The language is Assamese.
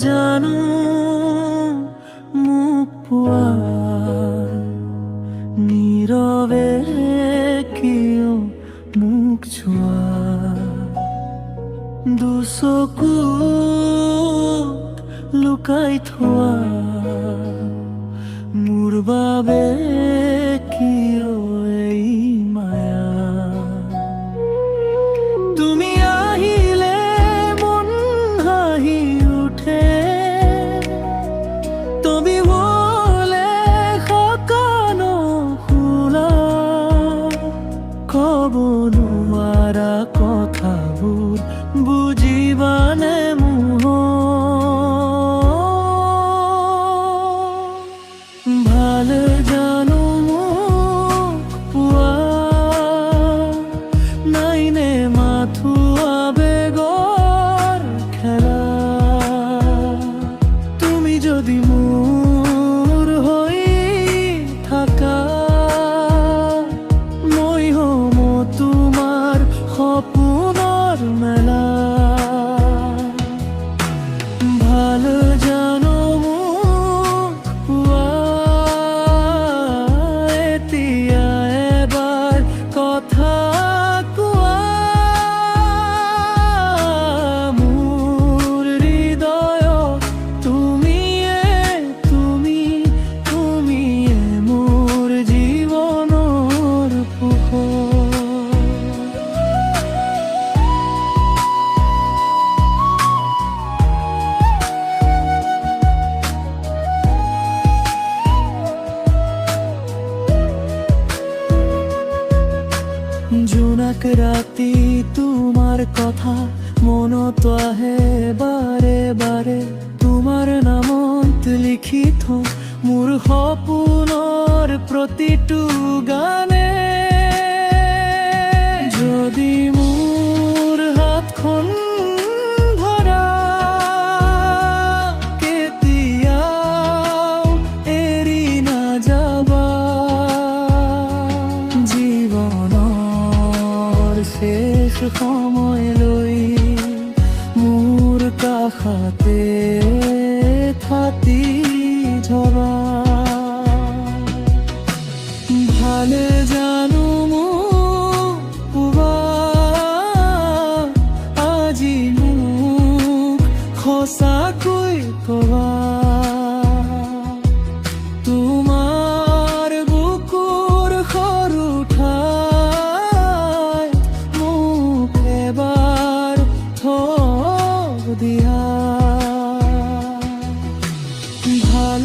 জানো মুখ পোৱা নীৰৱে কিয় মুখ ছোৱা দুচকু লুকাই থোৱা মোৰ বাবে কিয় এই মায়া তুমি আহিলে মন হাঁহি উঠে তুমি হলে সকানো খোলা কব নোৱাৰা কথাবোৰ বুজিবানে মোহ ভাল জানো মোক পোৱা নাইনে মাথো আবেগৰ খেলা তুমি যদি মোৰ হৈ থাকা মই হম তোমাৰ সপোনৰ মেলা ভাল জানো মোক পোৱা এতিয়া এবাৰ কথা কোৱা মোৰ হৃদয়ত তুমিয়ে মোৰ জীৱনৰ পোহৰ জোনাক ৰাতি তোমাৰ কথা মনত আহে বাৰে বাৰে তোমাৰ নামত লিখি থওঁ মোৰ সপোনৰ প্ৰতিটো গানে যদি মোৰ হাতখন ধৰা কেতিয়াও এৰি নাযাবা জীৱনৰ শেষ সময়লৈ মোৰ কাষতে থাকি যাবা ভালে জানো মোক পোৱা আজি মোক সঁচাকৈ কবা তোমাৰ বুকুৰ সৰু ঠাই মোক এবাৰ থৈ দিয়া ভাল